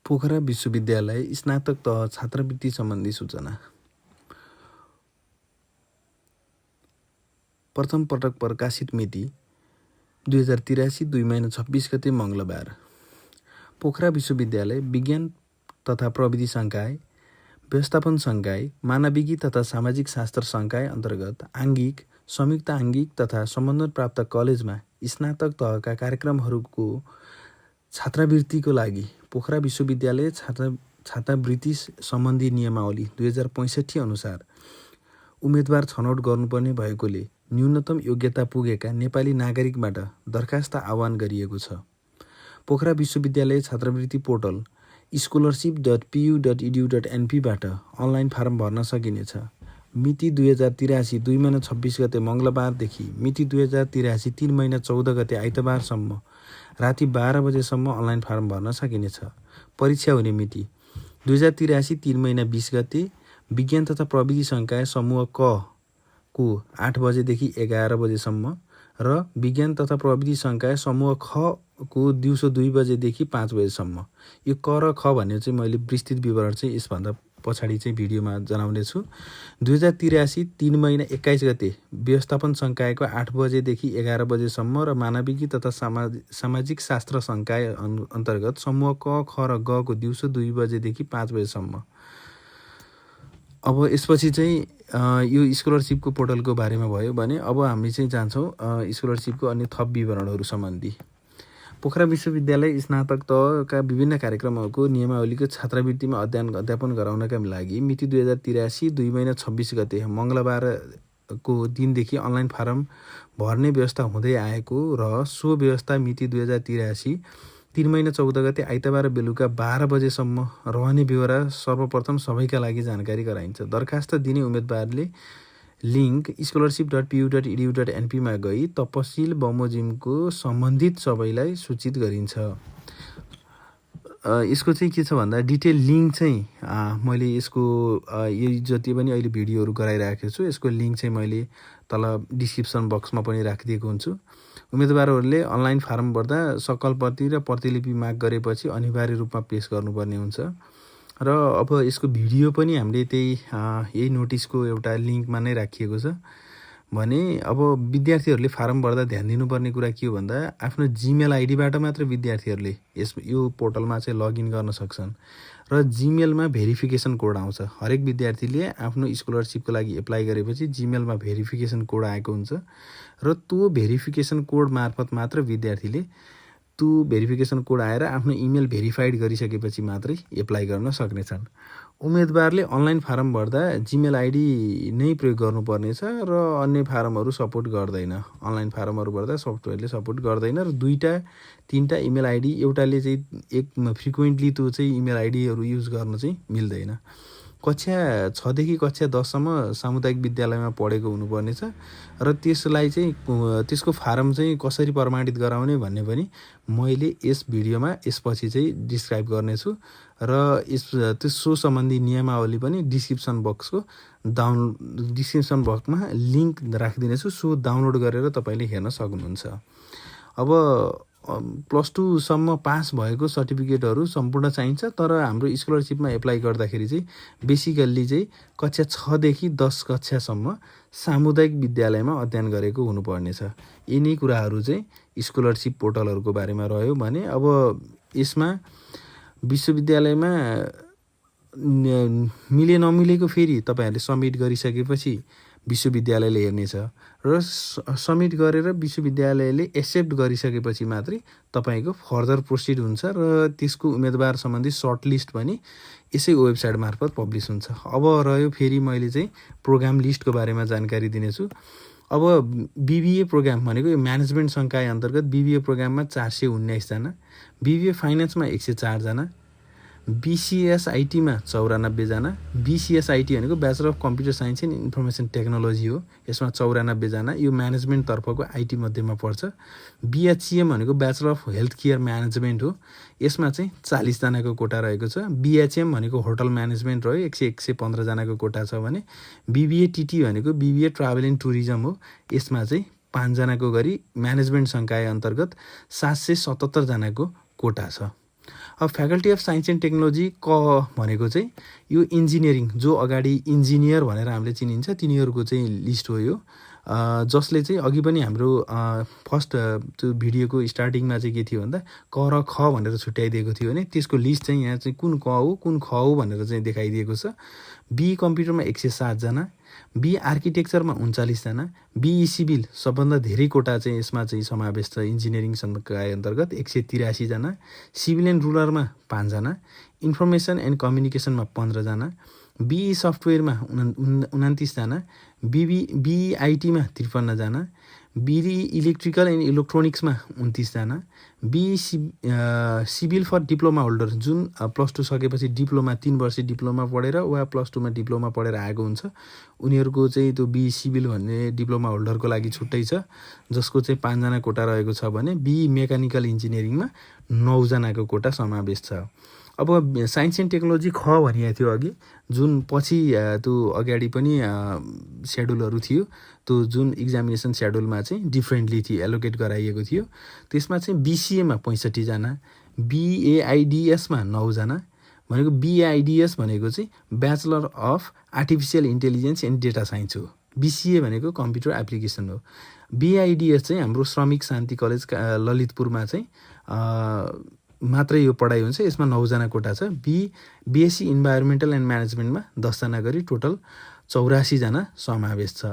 पोखरा विश्वविद्यालय स्नातक तह छात्रवृत्ति सम्बन्धी सूचना। प्रथम पटक प्रकाशित मिति 2083 2 महिना 26 गते मङ्गलबार। पोखरा विश्वविद्यालय विज्ञान तथा प्रविधि संकाय, व्यवस्थापन संकाय, मानविकी तथा सामाजिक शास्त्र संकाय अन्तर्गत आङ्गिक, संयुक्त आङ्गिक तथा सम्बन्धन प्राप्त कलेजमा स्नातक तहका कार्यक्रमहरूको छात्रवृत्तिको लागि पोखरा विश्वविद्यालय छात्रवृत्ति सम्बन्धी नियमावली 2065 अनुसार उम्मेदवार छनौट गर्नुपर्ने भएकोले न्यूनतम योग्यता पुगेका नेपाली नागरिकबाट दरखास्त आह्वान गरिएको छ। पोखरा विश्वविद्यालय छात्रवृत्ति पोर्टल scholarship.pu.edu.np बाट अनलाइन फारम भर्न सकिनेछ। मिति 2083 2 महिना 26 गते मङ्गलबारदेखि मिति 2083 3 महिना 14 गते आइतबारसम्म राति 12 बजेसम्म अनलाइन फारम भर्न सकिनेछ। परीक्षा हुने मिति 2083 3 महिना 20 गते विज्ञान तथा प्रविधि संकाय समूह क को 8 बजेदेखि 11 बजेसम्म र विज्ञान तथा प्रविधि संकाय समूह ख को दिउँसो 2 बजेदेखि 5 बजेसम्म। यो क र ख भन्ने चाहिँ मैले विस्तृत विवरण चाहिँ यसभन्दा पछाडि चाहिँ भिडियोमा जनाउने छु। 2083 3 महिना 21 गते व्यवस्थापन संकायको 8 बजेदेखि 11 बजेसम्म र मानविकी तथा सामाजिक शास्त्र संकाय अन्तर्गत समूह क, ख र ग को दिउँसो 2 बजेदेखि 5 बजेसम्म। अब यसपछि चाहिँ यो स्कलरसिपको पोर्टलको बारेमा भयो भने अब हामी चाहिँ जान्छौँ स्कलरसिपको अन्य थप विवरणहरू सम्बन्धी। पोखरा विश्वविद्यालय स्नातक तहका विभिन्न कार्यक्रमहरूको नियमावलीको छात्रवृत्तिमा अध्यापन गराउनका लागि मिति 2083 2 महिना 26 गते मङ्गलबारको दिनदेखि अनलाइन फारम भर्ने व्यवस्था हुँदै आएको र सो व्यवस्था मिति 2083 3 महिना 14 गते आइतबार बेलुका 12 बजेसम्म रहने बेहोरा सर्वप्रथम सबैका लागि जानकारी गराइन्छ। दरखास्त दिने उम्मेदवारले लिङ्क scholarship.pu.edu.np मा गई तपसिल बमोजिमको सम्बन्धित सबैलाई सूचित गरिन्छ। यसको चाहिँ के छ भन्दा डिटेल लिङ्क चाहिँ मैले यसको यो जति पनि अहिले भिडियोहरू गराइरहेको छु यसको लिङ्क चाहिँ मैले तल डिस्क्रिप्सन बक्समा पनि राखिदिएको हुन्छु। उम्मेदवारहरूले अनलाइन फारम भर्दा सकलप्रति र प्रतिलिपि माग गरेपछि अनिवार्य रूपमा पेश गर्नुपर्ने हुन्छ र अब यसको भिडियो पनि हामीले यही नोटिसको एउटा लिङ्कमा नै राखिएको छ। भने अब विद्यार्थीहरूले फारम भर्दा ध्यान दिनुपर्ने कुरा के हो भन्दा आफ्नो जिमेल आइडीबाट मात्र विद्यार्थीहरूले यो पोर्टलमा चाहिँ लगइन गर्न सक्छन् र जिमेलमा भेरिफिकेसन कोड आउँछ। हरेक विद्यार्थीले आफ्नो स्कलरसिपको लागि एप्लाई गरेपछि जिमेलमा भेरिफिकेसन कोड आएको हुन्छ र त्यो भेरिफिकेसन कोड मार्फत मात्र विद्यार्थीले त्यो भेरिफिकेसन कोड आएर आफ्नो इमेल भेरिफाइड गरिसकेपछि मात्रै एप्लाई गर्न सक्नेछन्। उम्मेदवारले अनलाइन फारम भर्दा जिमेल आइडी नै प्रयोग गर्नुपर्नेछ र अन्य फारमहरू सपोर्ट गर्दैन। अनलाइन फारमहरू भर्दा सफ्टवेयरले सपोर्ट गर्दैन र 2-3 इमेल आइडी एउटाले चाहिँ एक फ्रिक्वेन्टली त्यो चाहिँ इमेल आइडीहरू युज गर्न चाहिँ मिल्दैन। कक्षा 6 देखि कक्षा 10 सम्म सामुदायिक विद्यालयमा पढेको हुनुपर्नेछ र त्यसलाई चाहिँ त्यसको फारम चाहिँ कसरी प्रमाणित गराउने भन्ने पनि मैले यस भिडियोमा यसपछि चाहिँ डिस्क्राइब गर्नेछु र त्यसो सम्बन्धी नियमावली पनि डिस्क्रिप्सन बक्समा लिङ्क राखिदिनेछु। सो डाउनलोड गरेर तपाईँले हेर्न सक्नुहुन्छ। अब +2 सम्म पास भएको सर्टिफिकेटहरू सम्पूर्ण चाहिन्छ तर हाम्रो स्कलरसिपमा एप्लाई गर्दाखेरि चाहिँ बेसिकल्ली चाहिँ कक्षा 6 देखि 10 कक्षासम्म सामुदायिक विद्यालयमा अध्ययन गरेको हुनुपर्नेछ। यिनै कुराहरू चाहिँ स्कलरसिप पोर्टलहरूको बारेमा रह्यो भने अब यसमा विश्वविद्यालयमा मिले नमिलेको फेरि तपाईँहरूले सबमिट गरिसकेपछि विश्वविद्यालयले हेर्नेछ र सबमिट गरेर विश्वविद्यालयले एक्सेप्ट गरिसकेपछि मात्रै तपाईँको फर्दर प्रोसिड हुन्छ र त्यसको उम्मेदवार सम्बन्धी सर्टलिस्ट पनि यसै वेबसाइट मार्फत पब्लिस हुन्छ। अब रह्यो फेरि मैले चाहिँ प्रोग्राम लिस्टको बारेमा जानकारी दिनेछु। अब बिबिए प्रोग्राम भनेको यो म्यानेजमेन्ट संकाय अन्तर्गत बिबिए प्रोग्राममा 419 जना, बिबिए फाइनेन्समा 104 जना, BCS आइटीमा 94 जना, BCS आइटी भनेको bachelor of computer science and information technology हो, यसमा 94 जना, यो म्यानेजमेन्ट तर्फको आइटी मध्येमा पर्छ। BHCM भनेको bachelor of health care management हो, यसमा चाहिँ 40 जनाको कोटा रहेको छ। BHM भनेको होटल म्यानेजमेन्ट रह्यो, 115 जनाको कोटा छ भने BBA TT भनेको BBA ट्राभल एन्ड टुरिज्म हो, यसमा चाहिँ 5 जनाको गरी म्यानेजमेन्ट संकाय अन्तर्गत 777 जनाको कोटा छ। अब faculty of science and technology भनेको चाहिँ यो इन्जिनियरिङ जो अगाडि इन्जिनियर भनेर हामीले चिनिन्छ तिनीहरूको चाहिँ लिस्ट हो यो, जसले चाहिँ अघि पनि हाम्रो फर्स्ट त्यो भिडियोको स्टार्टिङमा चाहिँ के थियो भन्दा क र ख भनेर छुट्याइदिएको थियो भने त्यसको लिस्ट चाहिँ यहाँ चाहिँ कुन क हो कुन ख हो भनेर चाहिँ देखाइदिएको छ। बी कम्प्युटरमा 107 जना, बी आर्किटेक्चरमा 39 जना, बी सिभिल सबभन्दा धेरै कोटा चाहिँ यसमा चाहिँ समावेश छ इन्जिनियरिङ संकाय अन्तर्गत 183 जना, सिभिल एन्ड रुरलमा 5 जना, इन्फर्मेसन एन्ड कम्युनिकेसनमा 15 जना, बीई सफ्टवेयरमा 29 जना, बीआईटीमा 53 जना, बीई इलेक्ट्रिकल एन्ड इलेक्ट्रोनिक्समा 29 जना, BE civil for diploma holder जुन प्लस 2 सकेपछि डिप्लोमा 3 वर्ष डिप्लोमा पढेर वा प्लस 2मा डिप्लोमा पढेर आएको हुन्छ उनीहरूको चाहिँ त्यो बीई सिभिल भन्ने डिप्लोमा होल्डरको लागि छुट्टै छ जसको चाहिँ 5 जना कोटा रहेको छ भने बीई मेकानिकल इन्जिनियरिङमा 9 जनाको कोटा समावेश छ। अब साइन्स एन्ड टेक्नोलोजी ख भनिएको थियो अघि जुन पछि त्यो अगाडि पनि सेड्युलहरू थियो त्यो जुन इक्जामिनेसन सेड्युलमा चाहिँ डिफ्रेन्टली थियो एलोकेट गराइएको थियो त्यसमा चाहिँ बीसीएमा 65 जना, बीएआइडिएसमा 9 जना भनेको बीएआइडिएस भनेको चाहिँ bachelor of artificial intelligence and data science हो, बीसीए भनेको कम्प्युटर एप्लिकेसन हो, बीआइडिएस चाहिँ हाम्रो श्रमिक शान्ति कलेज ललितपुरमा चाहिँ मात्रै यो पढाइ हुन्छ, यसमा 9 जना कोटा छ। बीएससी इन्भाइरोमेन्टल एन्ड म्यानेजमेन्टमा 10 जना गरी टोटल 84 जना समावेश छ।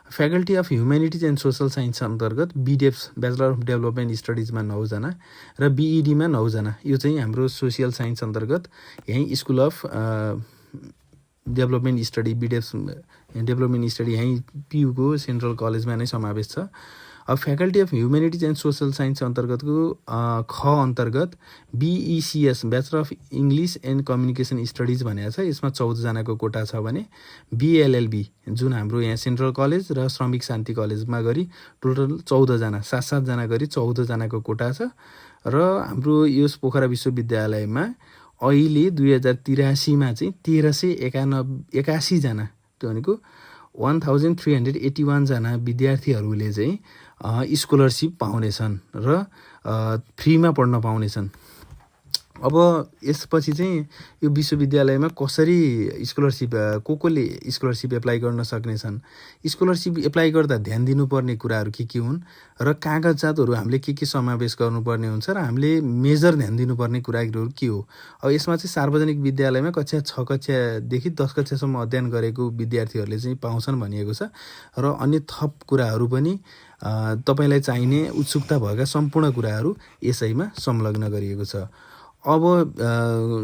Faculty of humanities and social science अन्तर्गत बीडेप्स ब्याचलर अफ डेभलपमेन्ट स्टडिजमा 9 जना र बीईडीमा 9 जना, यो चाहिँ हाम्रो सोसियल साइन्स अन्तर्गत यहीँ स्कुल अफ डेभलपमेन्ट स्टडी बीडेप्स डेभलपमेन्ट स्टडी यहीँ पियुको सेन्ट्रल कलेजमा नै समावेश छ। अब faculty of humanities and social science अन्तर्गतको ख अन्तर्गत BECS bachelor of English and communication studies भनेको छ, यसमा 14 जनाको कोटा छ भने बीएलएलबी जुन हाम्रो यहाँ सेन्ट्रल कलेज र श्रमिक शान्ति कलेजमा गरी टोटल 14 जना 7-7 जना गरी 14 जनाको कोटा छ। र हाम्रो यस पोखरा विश्वविद्यालयमा अहिले 2083मा चाहिँ 1381 जना त्यो भनेको 1381 जना विद्यार्थीहरूले चाहिँ स्कलरसिप पाउनेछन् र फ्रीमा पढ्न पाउनेछन्। अब यसपछि चाहिँ यो विश्वविद्यालयमा कसरी स्कलरसिप कोले स्कलरसिप एप्लाई गर्न सक्नेछन्, स्कलरसिप एप्लाई गर्दा ध्यान दिनुपर्ने कुराहरू के हुन् र कागजातहरू हामीले के समावेश गर्नुपर्ने हुन्छ र हामीले मेजर ध्यान दिनुपर्ने कुराहरू के हो। अब यसमा चाहिँ सार्वजनिक विद्यालयमा कक्षा 6 कक्षादेखि 10 कक्षासम्म अध्ययन गरेको विद्यार्थीहरूले चाहिँ पाउँछन् भनिएको छ र अन्य थप कुराहरू पनि तपाईँलाई चाहिने उत्सुकता भएका सम्पूर्ण कुराहरू यसैमा संलग्न गरिएको छ। अब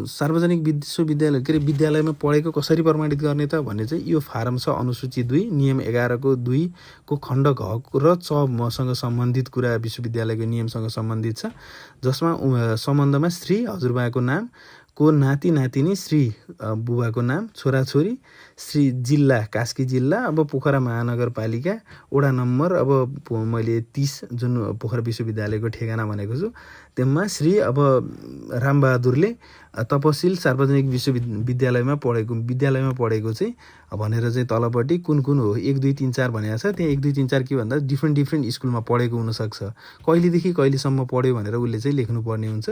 सार्वजनिक विश्वविद्यालय के अरे विद्यालयमा पढेको कसरी प्रमाणित गर्ने त भन्ने चाहिँ यो फारम छ अनुसूची 2 नियम 11 को 2 को खण्ड घ र च मसँग सम्बन्धित कुरा विश्वविद्यालयको नियमसँग सम्बन्धित छ, जसमा सम्बन्धमा श्री हजुरबाको नाम को नाति नातिनी श्री बुबाको नाम छोराछोरी श्री जिल्ला कास्की जिल्ला अब पोखरा महानगरपालिका वडा नम्बर अब मैले 30 जुन पोखरा विश्वविद्यालयको ठेगाना भनेको छु त्यसमा श्री अब रामबहादुरले तपसिल सार्वजनिक विश्वविद्यालयमा पढेको चाहिँ भनेर चाहिँ तलपट्टि कुन हो 1 2 3 4 भनेको छ। त्यहाँ 1 2 3 4 के भन्दा डिफ्रेन्ट स्कुलमा पढेको हुनसक्छ, कहिलेदेखि कहिलेसम्म पढ्यो भनेर उसले चाहिँ लेख्नुपर्ने हुन्छ।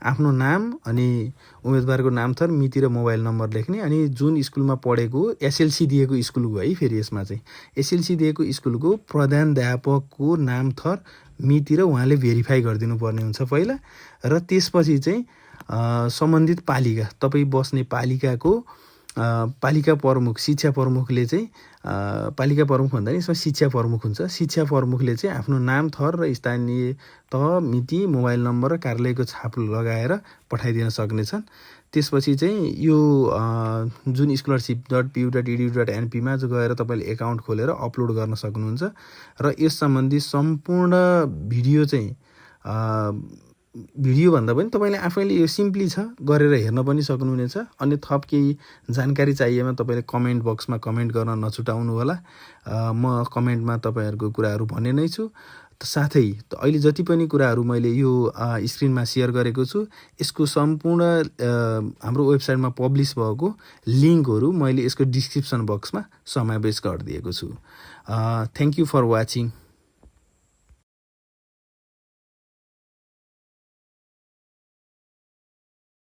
आफ्नो नाम अनि उम्मेदवारको नाम थर मिति र मोबाइल नम्बर लेख्ने अनि जुन स्कुलमा पढेको एसएलसी दिएको स्कुलको है फेरि यसमा चाहिँ एसएलसी दिएको स्कुलको प्रधानाध्यापकको नाम थर मिति र उहाँले भेरिफाई गरिदिनु पर्ने हुन्छ पहिला र त्यसपछि चाहिँ सम्बन्धित पालिका तपाईँ बस्ने पालिकाको पालिका प्रमुख शिक्षा प्रमुखले चाहिँ पालिका प्रमुख भन्दा नि यसमा शिक्षा प्रमुख हुन्छ, शिक्षा प्रमुखले चाहिँ आफ्नो नाम थर र स्थानीय तह मिति मोबाइल नम्बर र कार्यालयको छाप लगाएर पठाइदिन सक्नेछन्। त्यसपछि चाहिँ यो जुन scholarship.pu.edu.np मा गएर तपाईँले एकाउन्ट खोलेर अपलोड गर्न सक्नुहुन्छ र यस सम्बन्धी सम्पूर्ण भिडियो चाहिँ भिडियो भन्दा पनि तपाईँले आफैले यो सिम्पली छ गरेर हेर्न पनि सक्नुहुनेछ। अन्य थप केही जानकारी चाहिएमा तपाईँले कमेन्ट बक्समा कमेन्ट गर्न नछुटाउनु होला, म कमेन्टमा तपाईँहरूको कुराहरू भन्ने नै छु। साथै अहिले जति पनि कुराहरू मैले यो स्क्रिनमा सेयर गरेको छु यसको सम्पूर्ण हाम्रो वेबसाइटमा पब्लिस भएको लिङ्कहरू मैले यसको डिस्क्रिप्सन बक्समा समावेश गरिदिएको छु। Thank you for watching.